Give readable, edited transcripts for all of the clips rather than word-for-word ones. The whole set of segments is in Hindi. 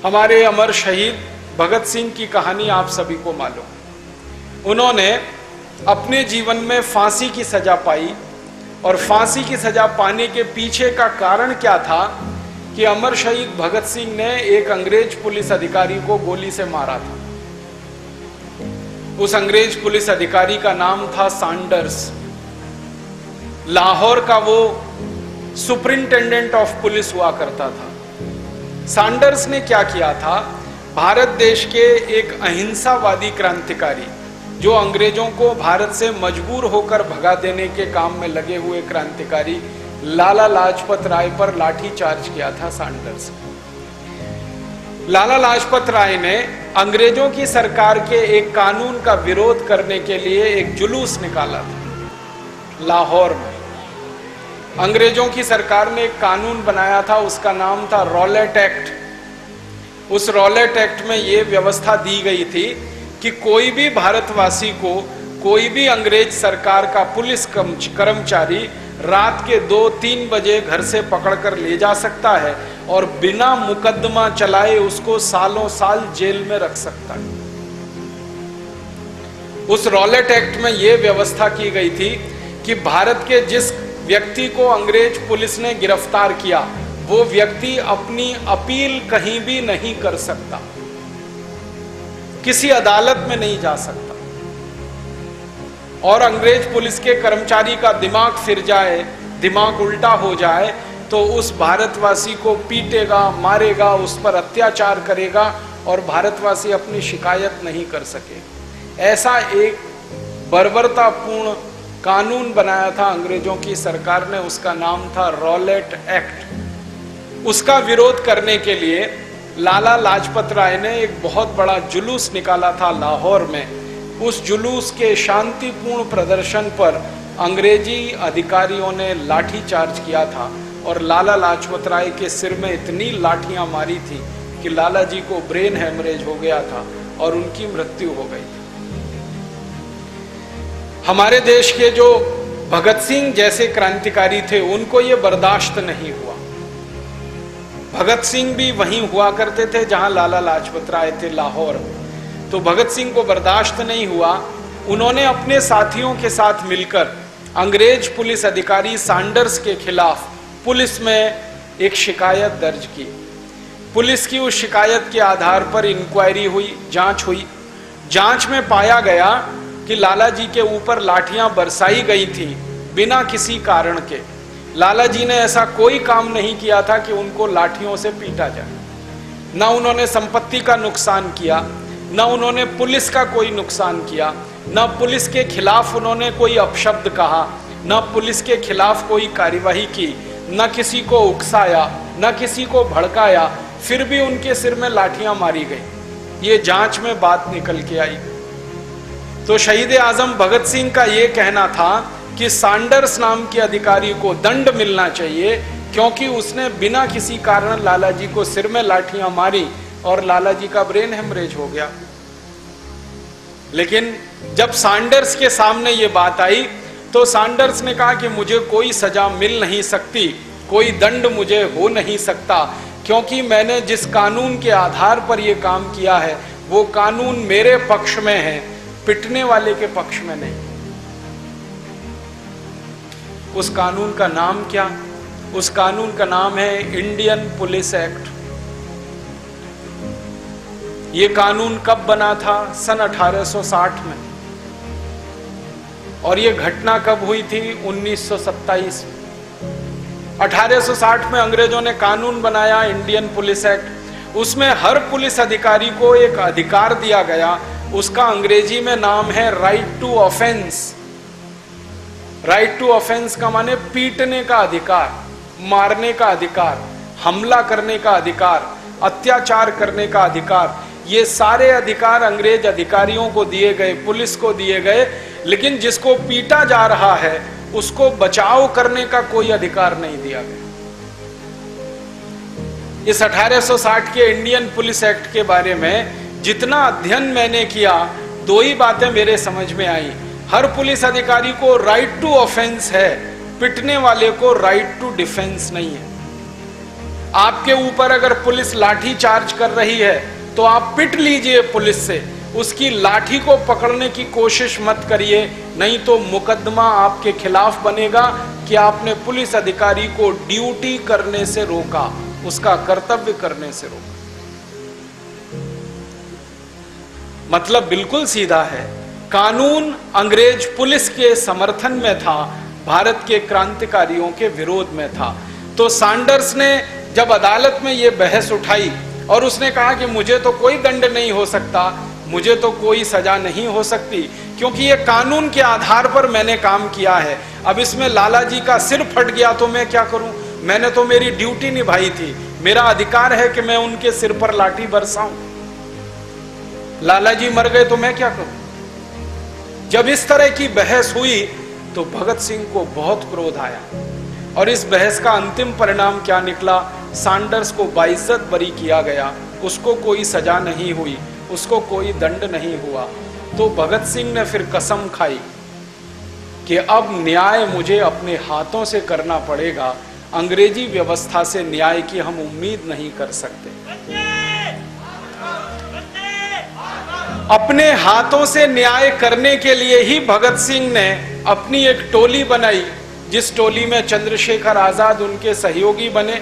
हमारे अमर शहीद भगत सिंह की कहानी आप सभी को मालूम। उन्होंने अपने जीवन में फांसी की सजा पाई और फांसी की सजा पाने के पीछे का कारण क्या था कि अमर शहीद भगत सिंह ने एक अंग्रेज पुलिस अधिकारी को गोली से मारा था। उस अंग्रेज पुलिस अधिकारी का नाम था सैंडर्स। लाहौर का वो सुपरिंटेंडेंट ऑफ पुलिस हुआ करता था। सैंडर्स ने क्या किया था, भारत देश के एक अहिंसावादी क्रांतिकारी, जो अंग्रेजों को भारत से मजबूर होकर भगा देने के काम में लगे हुए क्रांतिकारी लाला लाजपत राय पर लाठी चार्ज किया था सैंडर्स। लाला लाजपत राय ने अंग्रेजों की सरकार के एक कानून का विरोध करने के लिए एक जुलूस निकाला था लाहौर में। अंग्रेजों की सरकार ने एक कानून बनाया था, उसका नाम था रॉलेट एक्ट। उस रॉलेट एक्ट में यह व्यवस्था दी गई थी कि कोई भी भारतवासी को कोई भी अंग्रेज सरकार का पुलिस कर्मचारी रात के 2-3 बजे घर से पकड़कर ले जा सकता है और बिना मुकदमा चलाए उसको सालों साल जेल में रख सकता है। उस रॉलेट एक्ट में यह व्यवस्था की गई थी कि भारत के जिस व्यक्ति को अंग्रेज पुलिस ने गिरफ्तार किया, वो व्यक्ति अपनी अपील कहीं भी नहीं कर सकता, किसी अदालत में नहीं जा सकता। और अंग्रेज पुलिस के कर्मचारी का दिमाग फिर जाए, दिमाग उल्टा हो जाए, तो उस भारतवासी को पीटेगा, मारेगा, उस पर अत्याचार करेगा और भारतवासी अपनी शिकायत नहीं कर सके। ऐसा एक बर्बरतापूर्ण कानून बनाया था अंग्रेजों की सरकार ने, उसका नाम था रॉलेट एक्ट। उसका विरोध करने के लिए लाला लाजपत राय ने एक बहुत बड़ा जुलूस निकाला था लाहौर में। उस जुलूस के शांतिपूर्ण प्रदर्शन पर अंग्रेजी अधिकारियों ने लाठी चार्ज किया था और लाला लाजपत राय के सिर में इतनी लाठियां मारी थी कि लाला जी को ब्रेन हेमरेज हो गया था और उनकी मृत्यु हो गई। हमारे देश के जो भगत सिंह जैसे क्रांतिकारी थे, उनको ये बर्दाश्त नहीं हुआ। भगत सिंह भी वहीं हुआ करते थे जहां लाला लाजपत राय थे, लाहौर। तो भगत सिंह को बर्दाश्त नहीं हुआ। उन्होंने अपने साथियों के साथ मिलकर अंग्रेज पुलिस अधिकारी सैंडर्स के खिलाफ पुलिस में एक शिकायत दर्ज की। पुलिस की उस शिकायत के आधार पर इंक्वायरी हुई, जांच हुई। जांच में पाया गया कि लाला जी के ऊपर लाठियां बरसाई गई थी बिना किसी कारण के। लाला जी ने ऐसा कोई काम नहीं किया था कि उनको लाठियों से पीटा जाए। ना उन्होंने संपत्ति का नुकसान किया, ना उन्होंने पुलिस का कोई नुकसान किया, ना पुलिस के खिलाफ उन्होंने कोई अपशब्द कहा, ना पुलिस के खिलाफ कोई कार्यवाही की, ना किसी को उकसाया, ना किसी को भड़काया। फिर भी उनके सिर में लाठियां मारी गई। ये जांच में बात निकल के आई। तो शहीद आजम भगत सिंह का यह कहना था कि सैंडर्स नाम के अधिकारी को दंड मिलना चाहिए, क्योंकि उसने बिना किसी कारण लाला जी को सिर में लाठियां मारी और लाला जी का ब्रेन हेमरेज हो गया। लेकिन जब सैंडर्स के सामने ये बात आई तो सैंडर्स ने कहा कि मुझे कोई सजा मिल नहीं सकती, कोई दंड मुझे हो नहीं सकता, क्योंकि मैंने जिस कानून के आधार पर यह काम किया है वो कानून मेरे पक्ष में है, पिटने वाले के पक्ष में नहीं। उस कानून का नाम क्या? उस कानून का नाम है इंडियन पुलिस एक्ट। यह कानून कब बना था? सन 1860 में। और यह घटना कब हुई थी? 1927। 1860 में अंग्रेजों ने कानून बनाया इंडियन पुलिस एक्ट। उसमें हर पुलिस अधिकारी को एक अधिकार दिया गया, उसका अंग्रेजी में नाम है right to offence. Right to offence का माने पीटने का अधिकार, मारने का अधिकार, हमला करने का अधिकार, अत्याचार करने का अधिकार। ये सारे अधिकार अंग्रेज अधिकारियों को दिए गए, पुलिस को दिए गए। लेकिन जिसको पीटा जा रहा है उसको बचाव करने का कोई अधिकार नहीं दिया गया। इस 1860 के इंडियन पुलिस एक्ट के बारे में जितना अध्ययन मैंने किया, दो ही बातें मेरे समझ में आई। हर पुलिस अधिकारी को राइट टू ऑफेंस है, पिटने वाले को राइट टू डिफेंस नहीं है। आपके ऊपर अगर पुलिस लाठी चार्ज कर रही है तो आप पिट लीजिए पुलिस से, उसकी लाठी को पकड़ने की कोशिश मत करिए, नहीं तो मुकदमा आपके खिलाफ बनेगा कि आपने पुलिस अधिकारी को ड्यूटी करने से रोका, उसका कर्तव्य करने से रोका। मतलब बिल्कुल सीधा है। कानून अंग्रेज पुलिस के समर्थन में था, भारत के क्रांतिकारियों के विरोध में था। तो सैंडर्स ने जब अदालत में यह बहस उठाई और उसने कहा कि मुझे तो कोई दंड नहीं हो सकता, मुझे तो कोई सजा नहीं हो सकती, क्योंकि ये कानून के आधार पर मैंने काम किया है। अब इसमें लाला जी का सिर फट गया तो मैं क्या करूं? मैंने तो मेरी ड्यूटी निभाई थी, मेरा अधिकार है कि मैं उनके सिर पर लाठी बरसाऊं। लाला जी मर गए तो मैं क्या करूं? जब इस तरह की बहस हुई तो भगत सिंह को बहुत क्रोध आया और इस बहस का अंतिम परिणाम क्या निकला? सैंडर्स को बाइज्जत बरी किया गया, उसको कोई सजा नहीं हुई, उसको कोई दंड नहीं हुआ। तो भगत सिंह ने फिर कसम खाई कि अब न्याय मुझे अपने हाथों से करना पड़ेगा, अंग्रेजी व्यवस्था से न्याय की हम उम्मीद नहीं कर सकते। अपने हाथों से न्याय करने के लिए ही भगत सिंह ने अपनी एक टोली बनाई, जिस टोली में चंद्रशेखर आजाद उनके सहयोगी बने।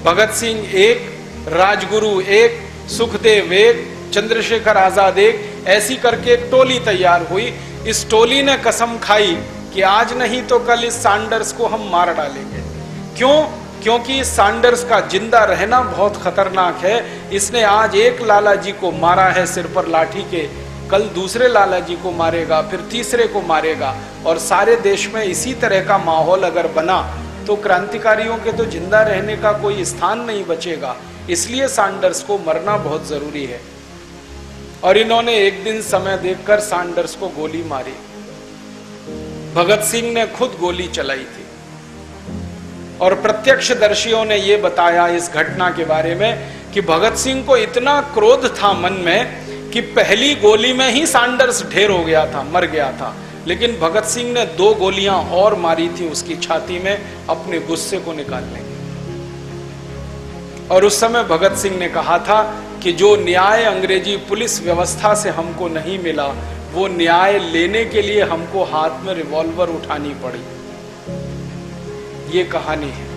भगत सिंह एक, राजगुरु एक, सुखदेव एक, चंद्रशेखर आजाद एक, ऐसी करके एक टोली तैयार हुई। इस टोली ने कसम खाई कि आज नहीं तो कल इस सैंडर्स को हम मार डालेंगे। क्यों? क्योंकि इस सैंडर्स का जिंदा रहना बहुत खतरनाक है। इसने आज एक लाला जी को मारा है सिर पर लाठी के, कल दूसरे लाला जी को मारेगा, फिर तीसरे को मारेगा, और सारे देश में इसी तरह का माहौल अगर बना तो क्रांतिकारियों के तो जिंदा रहने का कोई स्थान नहीं बचेगा। इसलिए सैंडर्स को मरना बहुत जरूरी है। और इन्होंने एक दिन समय देखकर सैंडर्स को गोली मारी। भगत सिंह ने खुद गोली चलाई थी और प्रत्यक्षदर्शियों ने यह बताया इस घटना के बारे में कि भगत सिंह को इतना क्रोध था मन में कि पहली गोली में ही सैंडर्स ढेर हो गया था, मर गया था। लेकिन भगत सिंह ने 2 गोलियां और मारी थी उसकी छाती में अपने गुस्से को निकालने के। और उस समय भगत सिंह ने कहा था कि जो न्याय अंग्रेजी पुलिस व्यवस्था से हमको नहीं मिला, वो न्याय लेने के लिए हमको हाथ में रिवॉल्वर उठानी पड़ी। ये कहानी है।